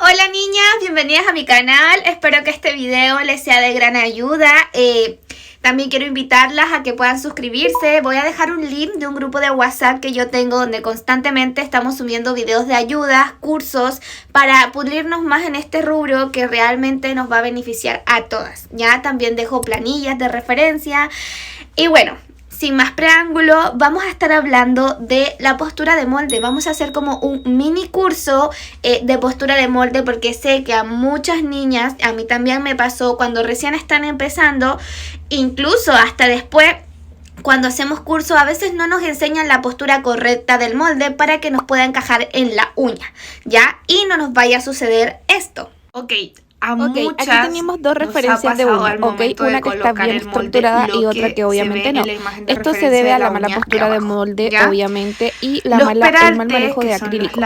Hola niñas, bienvenidas a mi canal, espero que este video les sea de gran ayuda. También quiero invitarlas a que puedan suscribirse. Voy a dejar un link de un grupo de WhatsApp que yo tengo donde constantemente estamos subiendo videos de ayudas, cursos para pulirnos más en este rubro que realmente nos va a beneficiar a todas. Ya también dejo planillas de referencia y bueno, sin más preámbulo, vamos a estar hablando de la postura de molde. Vamos a hacer como un mini curso de postura de molde porque sé que a muchas niñas, a mí también me pasó cuando recién están empezando, incluso hasta después, cuando hacemos cursos, a veces no nos enseñan la postura correcta del molde para que nos pueda encajar en la uña, ¿ya? Y no nos vaya a suceder esto. Ok, aquí tenemos dos referencias de uña, una que está bien estructurada y otra que obviamente no. Esto se debe a la mala postura de molde, obviamente, y el mal manejo de acrílico.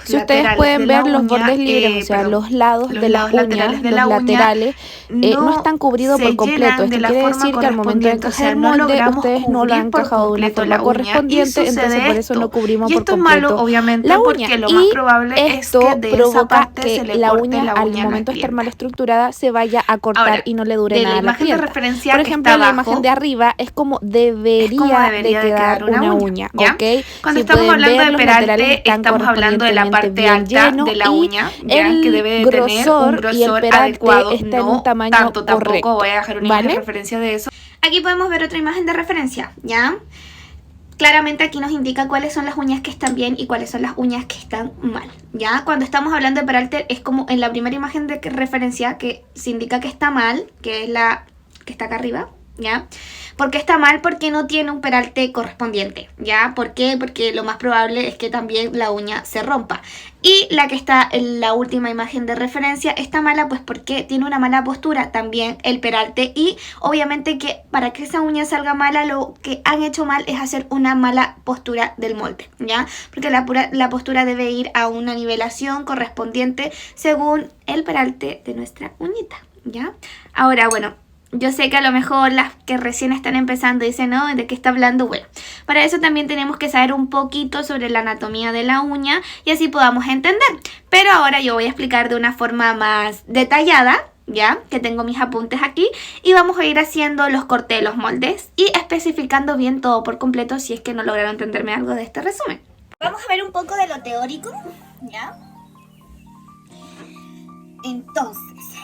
Si ustedes pueden ver los bordes libres, o sea, los lados de la uña, los laterales, no están cubridos por completo. Esto quiere decir que al momento de encajar el molde, ustedes no lo han encajado de una forma correspondiente, entonces por eso no cubrimos por completo la uña. Y esto provoca que la uña, al momento de estar mal estructurada, se vaya a cortar. Ahora, y no le dure nada a la clienta. Por ejemplo, la imagen de arriba es como debería de quedar una uña, ¿ok? Cuando estamos hablando de peralte, estamos hablando de la parte alta de la uña, ¿ya? Que debe de tener un grosor adecuado, está en un tamaño tanto, correcto. Tampoco voy a dejar una imagen de referencia de eso. Aquí podemos ver otra imagen de referencia, ¿ya? Claramente aquí nos indica cuáles son las uñas que están bien y cuáles son las uñas que están mal, ¿ya? Cuando estamos hablando de peralte es como en la primera imagen de referencia que se indica que está mal, que es la que está acá arriba, ¿ya? ¿Por qué está mal? Porque no tiene un peralte correspondiente, ¿ya? ¿Por qué? Porque lo más probable es que también la uña se rompa. Y la que está en la última imagen de referencia está mala pues porque tiene una mala postura también el peralte, y obviamente que para que esa uña salga mala lo que han hecho mal es hacer una mala postura del molde, ¿ya? Porque la postura debe ir a una nivelación correspondiente según el peralte de nuestra uñita, ¿ya? Ahora, bueno, yo sé que a lo mejor las que recién están empezando dicen, ¿no? ¿De qué está hablando? Bueno, para eso también tenemos que saber un poquito sobre la anatomía de la uña y así podamos entender. Pero ahora yo voy a explicar de una forma más detallada, ¿ya? Que tengo mis apuntes aquí y vamos a ir haciendo los cortes de los moldes y especificando bien todo por completo si es que no lograron entenderme algo de este resumen. Vamos a ver un poco de lo teórico, ¿ya? Entonces,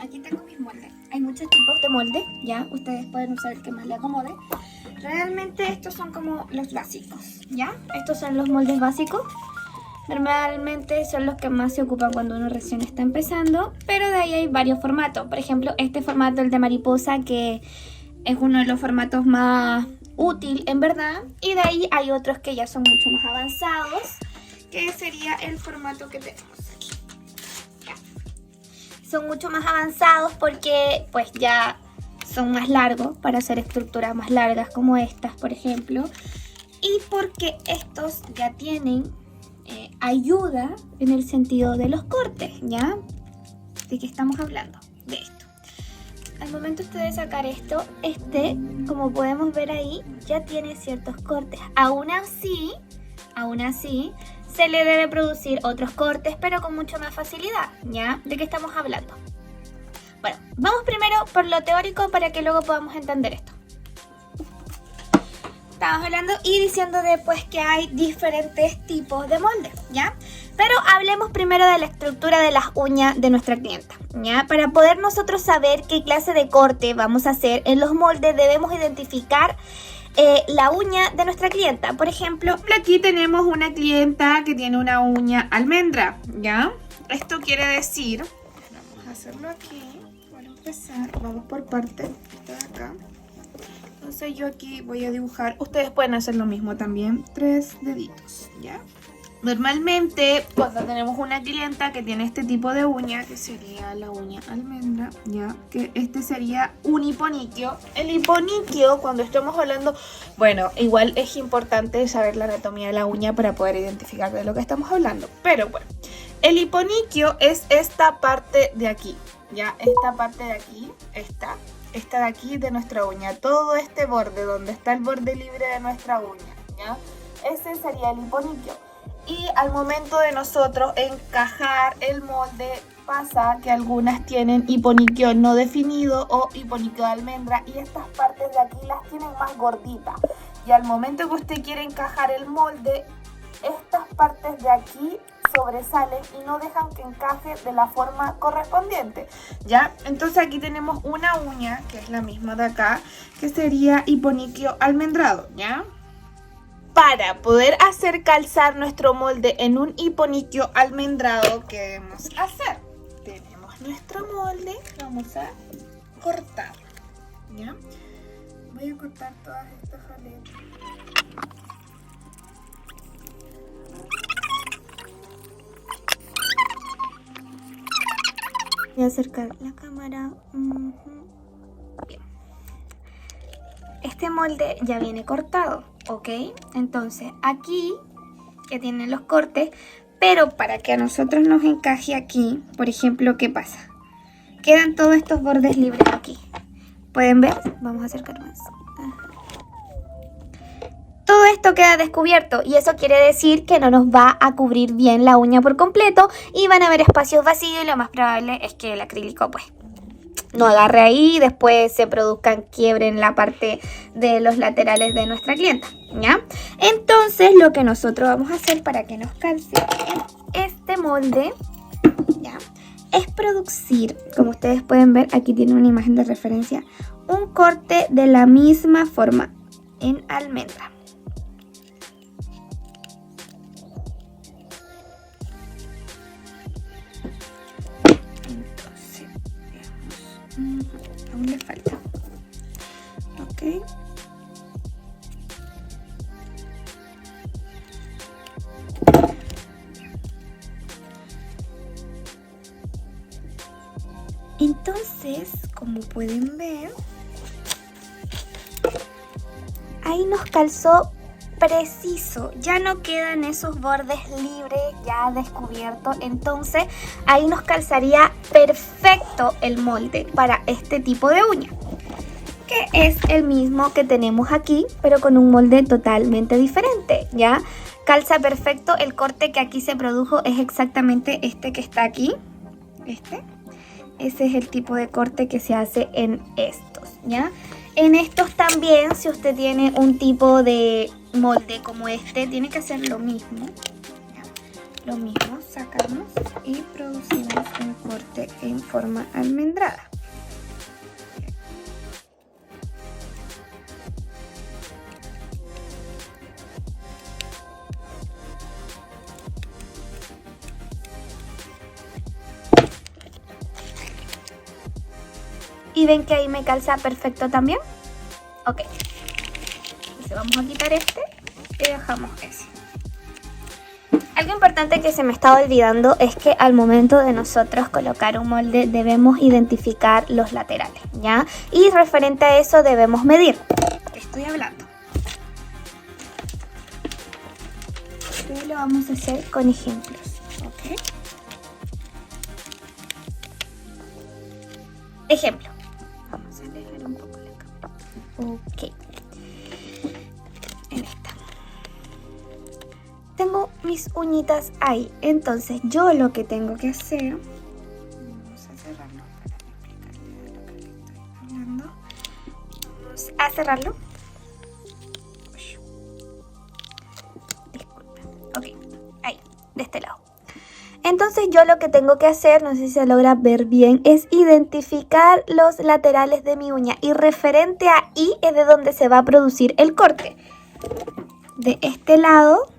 aquí tengo mis moldes. Hay muchos tipos de molde, ya, ustedes pueden usar el que más le acomode. Realmente estos son como los básicos, ya. Estos son los moldes básicos. Normalmente son los que más se ocupan cuando uno recién está empezando, pero de ahí hay varios formatos. Por ejemplo, este formato, el de mariposa, que es uno de los formatos más útil en verdad. Y de ahí hay otros que ya son mucho más avanzados, que sería el formato que tenemos aquí. Son mucho más avanzados porque pues ya son más largos para hacer estructuras más largas como estas, por ejemplo. Y porque estos ya tienen ayuda en el sentido de los cortes, ¿ya? ¿De qué estamos hablando? De esto. Al momento de sacar esto, como podemos ver ahí, ya tiene ciertos cortes. Aún así, se le debe producir otros cortes, pero con mucho más facilidad, ¿ya? ¿De qué estamos hablando? Bueno, vamos primero por lo teórico para que luego podamos entender esto. Estamos hablando y diciendo después que hay diferentes tipos de moldes, ¿ya? Pero hablemos primero de la estructura de las uñas de nuestra clienta, ¿ya? Para poder nosotros saber qué clase de corte vamos a hacer en los moldes, debemos identificar la uña de nuestra clienta. Por ejemplo, aquí tenemos una clienta que tiene una uña almendra, ¿ya? Esto quiere decir, vamos a hacerlo aquí, para empezar, vamos por partes, esta de acá. Entonces yo aquí voy a dibujar, ustedes pueden hacer lo mismo también, 3 deditos, ¿ya? Normalmente cuando tenemos una clienta que tiene este tipo de uña, que sería la uña almendra, ya, que este sería un hiponiquio. El hiponiquio, cuando estamos hablando, bueno, igual es importante saber la anatomía de la uña para poder identificar de lo que estamos hablando. Pero bueno, el hiponiquio es esta parte de aquí, ya, esta parte de aquí, esta de aquí de nuestra uña, todo este borde, donde está el borde libre de nuestra uña, ya, ese sería el hiponiquio. Y al momento de nosotros encajar el molde, pasa que algunas tienen hiponiquio no definido o hiponiquio de almendra y estas partes de aquí las tienen más gorditas. Y al momento que usted quiere encajar el molde, estas partes de aquí sobresalen y no dejan que encaje de la forma correspondiente, ¿ya? Entonces aquí tenemos una uña, que es la misma de acá, que sería hiponiquio almendrado, ¿ya? Para poder hacer calzar nuestro molde en un hiponiquio almendrado, ¿qué debemos hacer? Tenemos nuestro molde, vamos a cortar, ¿ya? Voy a cortar todas estas aletas. Voy a acercar la cámara. Bien. Este molde ya viene cortado, ¿ok? Entonces aquí ya tienen los cortes, pero para que a nosotros nos encaje aquí, por ejemplo, ¿qué pasa? Quedan todos estos bordes libres aquí. ¿Pueden ver? Vamos a acercar más. Todo esto queda descubierto y eso quiere decir que no nos va a cubrir bien la uña por completo y van a haber espacios vacíos y lo más probable es que el acrílico pues no agarre ahí y después se produzcan quiebre en la parte de los laterales de nuestra clienta, ¿ya? Entonces lo que nosotros vamos a hacer para que nos calce en este molde, ¿ya?, es producir, como ustedes pueden ver, aquí tiene una imagen de referencia, un corte de la misma forma en almendra. Entonces, veamos. Aún le falta. Ok. Entonces, como pueden ver, ahí nos calzó preciso, ya no quedan esos bordes libres ya descubiertos, entonces ahí nos calzaría perfecto el molde para este tipo de uña, que es el mismo que tenemos aquí, pero con un molde totalmente diferente, ¿ya? Calza perfecto, el corte que aquí se produjo es exactamente este que está aquí, ese es el tipo de corte que se hace en estos, ¿ya? En estos también, si usted tiene un tipo de molde como este, tiene que hacer lo mismo, ¿ya? Lo mismo, sacamos y producimos un corte en forma almendrada. ¿Y ven que ahí me calza perfecto también? Ok. Entonces vamos a quitar este y dejamos ese. Algo importante que se me estaba olvidando es que al momento de nosotros colocar un molde debemos identificar los laterales, ¿ya? Y referente a eso debemos medir. Estoy hablando. Esto lo vamos a hacer con ejemplos, ¿ok? Ejemplo. Vamos a alejar un poco la cámara. Ok. En esta. Tengo mis uñitas ahí. Entonces yo lo que tengo que hacer... Vamos a cerrarlo para explicarle de lo que estoy hablando. Vamos a cerrarlo. Disculpen. Ok. Ahí. De este lado. Entonces yo lo que tengo que hacer, no sé si se logra ver bien, es identificar los laterales de mi uña y referente ahí es de donde se va a producir el corte. De este lado,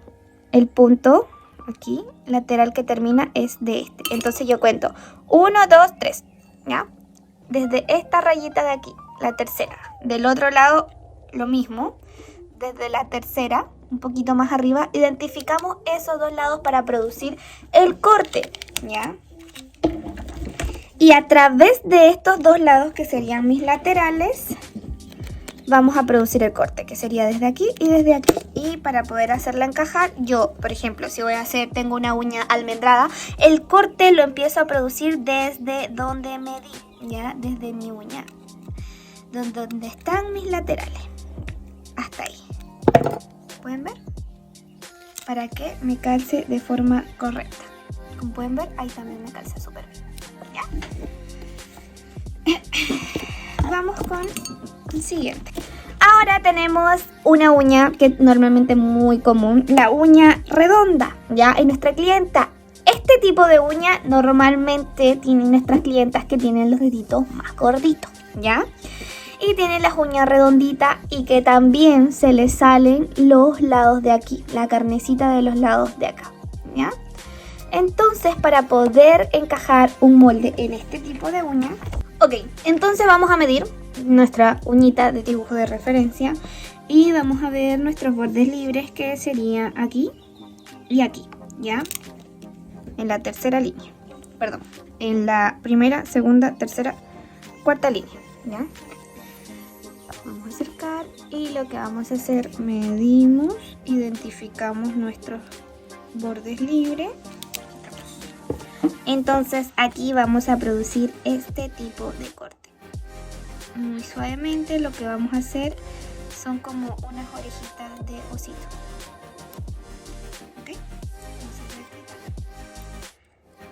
el punto aquí, lateral que termina es de este. Entonces yo cuento 1, 2, 3, ¿ya? Desde esta rayita de aquí, la tercera. Del otro lado, lo mismo, desde la tercera, un poquito más arriba, identificamos esos dos lados para producir el corte, ¿ya? Y a través de estos dos lados, que serían mis laterales, vamos a producir el corte, que sería desde aquí y desde aquí. Y para poder hacerla encajar, yo, por ejemplo, si voy a hacer, tengo una uña almendrada, el corte lo empiezo a producir desde donde medí, ¿ya? Desde mi uña, donde están mis laterales, hasta ahí. ¿Pueden ver? para que me calce de forma correcta. Como pueden ver, ahí también me calza súper bien. ¿Ya? Vamos con el siguiente. Ahora tenemos una uña que normalmente es muy común, la uña redonda, ¿ya? En nuestra clienta. Este tipo de uña normalmente tienen nuestras clientas que tienen los deditos más gorditos, ¿ya? Y tienen las uñas redonditas y que también se les salen los lados de aquí, la carnecita de los lados de acá, ¿ya? Entonces, para poder encajar un molde en este tipo de uña, ok, entonces vamos a medir nuestra uñita de dibujo de referencia y vamos a ver nuestros bordes libres, que sería aquí y aquí, ¿ya? En la tercera línea, perdón, en la primera, segunda, tercera, cuarta línea, ¿ya? Vamos a acercar y lo que vamos a hacer, medimos, identificamos nuestros bordes libres. Entonces aquí vamos a producir este tipo de corte. Muy suavemente lo que vamos a hacer son como unas orejitas de osito. ¿Ok?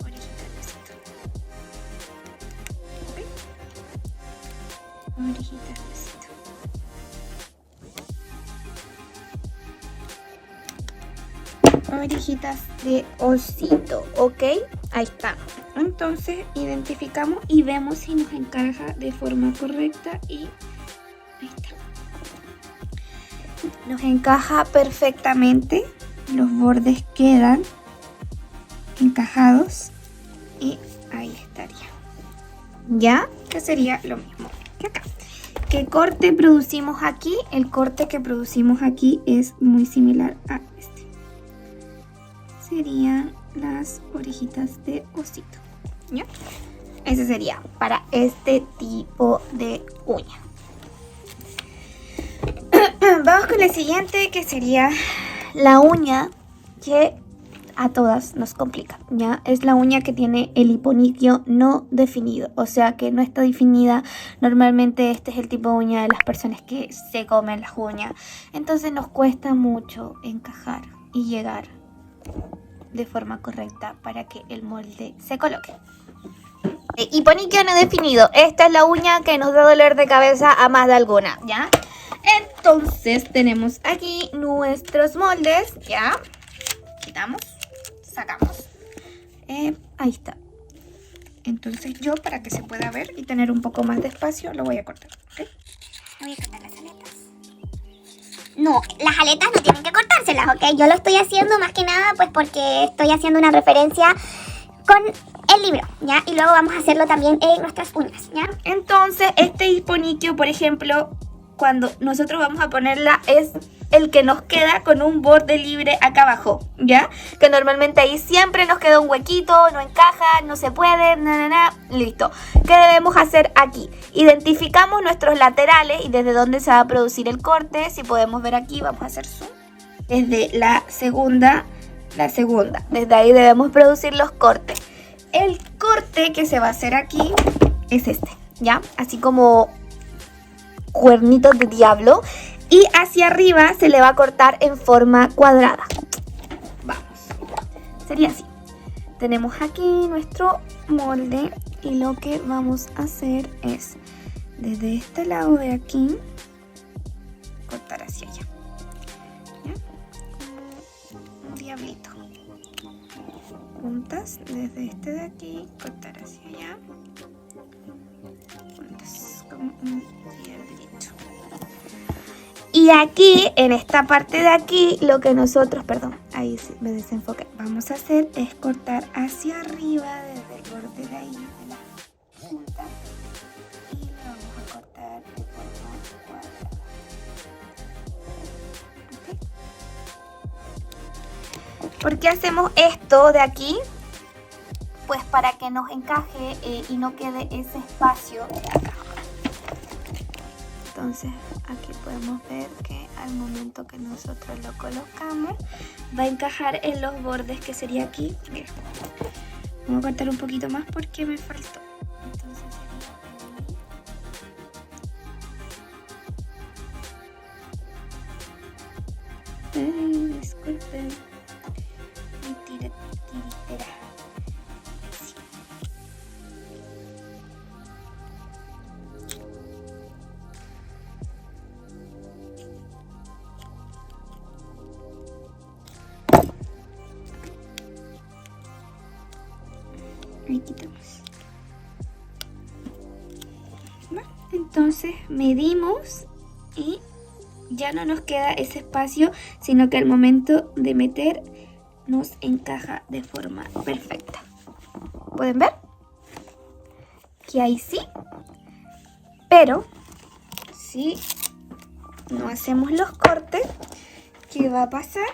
Orejitas de osito. ¿Ok? Orejitas de osito. Orejitas de osito, ¿ok? Ahí está. Entonces identificamos y vemos si nos encaja de forma correcta y ahí está. Nos encaja perfectamente, los bordes quedan encajados y ahí estaría. ¿Ya? Que sería lo mismo que acá. ¿Qué corte producimos aquí? El corte que producimos aquí es muy similar a este. Serían las orejitas de osito, ¿ya? Ese sería para este tipo de uña. Vamos con el siguiente, que sería la uña que a todas nos complica, ¿ya? Es la uña que tiene el hiponiquio no definido, o sea que no está definida. Normalmente este es el tipo de uña de las personas que se comen las uñas, entonces nos cuesta mucho encajar y llegar de forma correcta para que el molde se coloque. Hiponiquio no definido. Esta es la uña que nos da dolor de cabeza a más de alguna, ¿ya? Entonces tenemos aquí nuestros moldes, ¿ya? Quitamos, sacamos. Ahí está. Entonces yo, para que se pueda ver y tener un poco más de espacio, lo voy a cortar, ¿ok? Voy a cortar las aletas. No, las aletas no tienen que cortárselas, ¿ok? Yo lo estoy haciendo más que nada pues porque estoy haciendo una referencia con el libro, ¿ya? Y luego vamos a hacerlo también en nuestras uñas, ¿ya? Entonces este hiponiquio, por ejemplo, cuando nosotros vamos a ponerla, es el que nos queda con un borde libre acá abajo, ¿ya? Que normalmente ahí siempre nos queda un huequito, no encaja, no se puede, listo. ¿Qué debemos hacer aquí? Identificamos nuestros laterales y desde dónde se va a producir el corte. Si podemos ver aquí, vamos a hacer zoom. Desde la segunda. Desde ahí debemos producir los cortes. El corte que se va a hacer aquí es este, ¿ya? Así como cuernitos de diablo. Y hacia arriba se le va a cortar en forma cuadrada. Vamos. Sería así. Tenemos aquí nuestro molde y lo que vamos a hacer es, desde este lado de aquí, cortar hacia allá. ¿Ya? Como un diablito. Puntas desde este de aquí, cortar hacia allá. Puntas como un diablito. Y aquí, en esta parte de aquí, lo que nosotros, perdón, ahí sí me desenfoqué, vamos a hacer es cortar hacia arriba desde el borde de ahí, de la punta, y le vamos a cortar de forma cuadrada. ¿Okay? ¿Por qué hacemos esto de aquí? Pues para que nos encaje y no quede ese espacio de acá. Entonces aquí podemos ver que al momento que nosotros lo colocamos va a encajar en los bordes, que sería aquí. Mira, voy a cortar un poquito más porque me faltó. Entonces sería... Ay, disculpen. Ahí quitamos. Entonces medimos y ya no nos queda ese espacio, sino que al momento de meter nos encaja de forma perfecta. ¿Pueden ver? Que ahí sí. Pero si no hacemos los cortes, ¿qué va a pasar?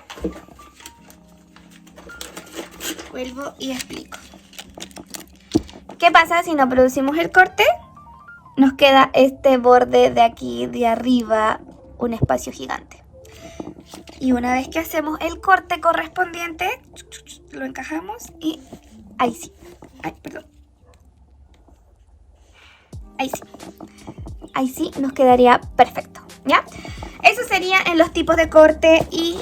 Vuelvo y explico. ¿Qué pasa si no producimos el corte? Nos queda este borde de aquí de arriba, un espacio gigante. Y una vez que hacemos el corte correspondiente, lo encajamos y ahí sí. Ay, perdón. Ahí sí. Ahí sí nos quedaría perfecto, ¿ya? Eso sería en los tipos de corte y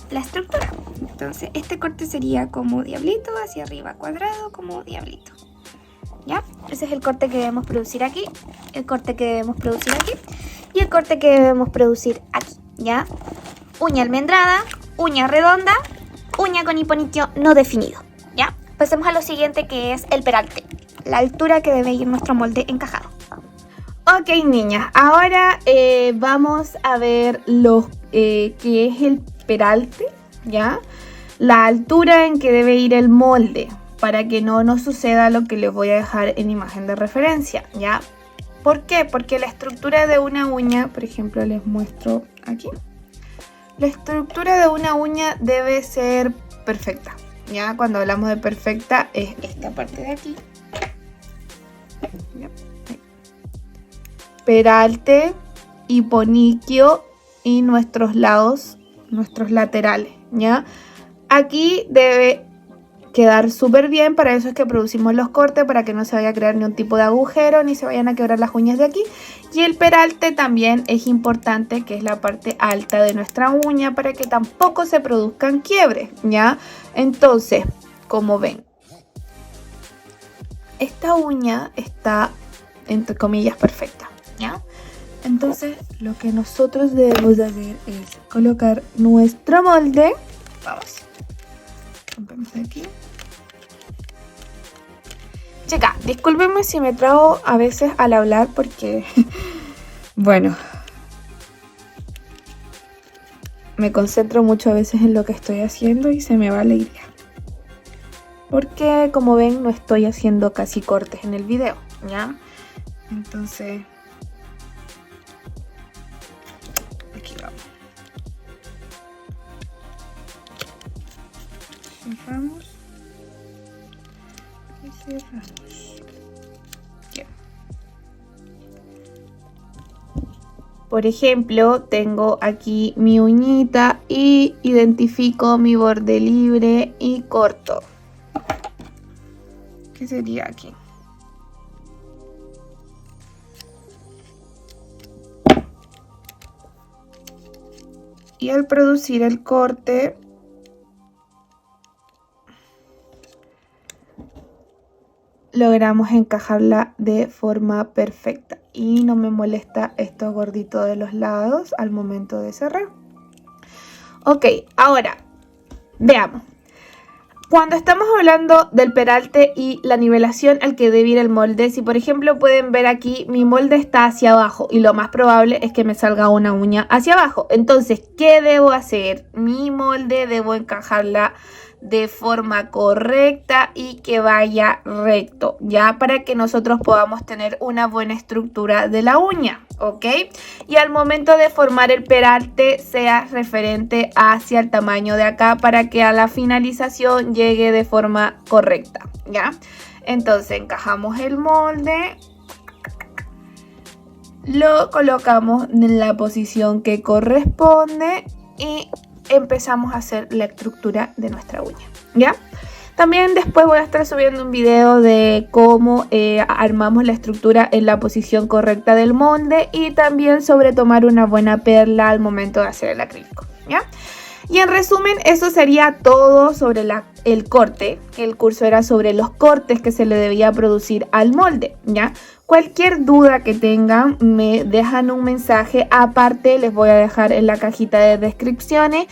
la estructura. Entonces, este corte sería como diablito, hacia arriba cuadrado, como diablito. ¿Ya? Ese es el corte que debemos producir aquí, el corte que debemos producir aquí y el corte que debemos producir aquí, ¿ya? Uña almendrada, uña redonda, uña con hiponitio no definido, ¿ya? Pasemos a lo siguiente, que es el peralte, la altura que debe ir nuestro molde encajado. Ok, niñas, ahora vamos a ver qué es el peralte, ¿ya? La altura en que debe ir el molde, para que no nos suceda lo que les voy a dejar en imagen de referencia, ¿ya? ¿Por qué? Porque la estructura de una uña, por ejemplo, les muestro aquí. La estructura de una uña debe ser perfecta, ¿ya? Cuando hablamos de perfecta es esta parte de aquí. ¿Ya? Peralte, hiponiquio y nuestros lados, nuestros laterales, ¿ya? Aquí debe quedar súper bien, para eso es que producimos los cortes, para que no se vaya a crear ningún tipo de agujero, ni se vayan a quebrar las uñas de aquí. Y el peralte también es importante, que es la parte alta de nuestra uña, para que tampoco se produzcan quiebres, ¿ya? Entonces, como ven, esta uña está, entre comillas, perfecta, ¿ya? Entonces, lo que nosotros debemos de hacer es colocar nuestro molde. Vamos. Rompemos aquí. Chica, discúlpenme si me trago a veces al hablar porque, bueno, me concentro mucho a veces en lo que estoy haciendo y se me va la idea. Porque, como ven, no estoy haciendo casi cortes en el video, ¿ya? Entonces, aquí vamos. Cerramos. Y cerramos. Bien. Por ejemplo, tengo aquí mi uñita y identifico mi borde libre y corto. ¿Qué sería aquí? Y al producir el corte, logramos encajarla de forma perfecta y no me molesta esto gordito de los lados al momento de cerrar. Ok, ahora veamos. Cuando estamos hablando del peralte y la nivelación al que debe ir el molde, si por ejemplo pueden ver aquí, mi molde está hacia abajo y lo más probable es que me salga una uña hacia abajo. Entonces, ¿qué debo hacer? Mi molde debo encajarla de forma correcta y que vaya recto, ya, para que nosotros podamos tener una buena estructura de la uña, ¿ok? Y al momento de formar el peralte sea referente hacia el tamaño de acá, para que a la finalización llegue de forma correcta, ¿ya? Entonces encajamos el molde, lo colocamos en la posición que corresponde y empezamos a hacer la estructura de nuestra uña, ¿ya? También después voy a estar subiendo un video de cómo armamos la estructura en la posición correcta del molde y también sobre tomar una buena perla al momento de hacer el acrílico, ¿ya? Y en resumen, eso sería todo sobre el corte. El curso era sobre los cortes que se le debía producir al molde, ¿ya? Cualquier duda que tengan, me dejan un mensaje. Aparte, les voy a dejar en la cajita de descripciones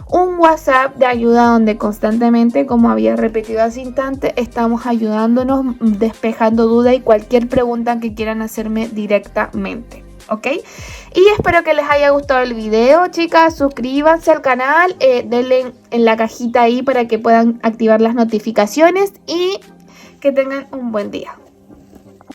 un WhatsApp de ayuda donde constantemente, como había repetido hace instante, estamos ayudándonos, despejando dudas y cualquier pregunta que quieran hacerme directamente, ¿ok? Y espero que les haya gustado el video, chicas. Suscríbanse al canal, denle en la cajita ahí para que puedan activar las notificaciones y que tengan un buen día.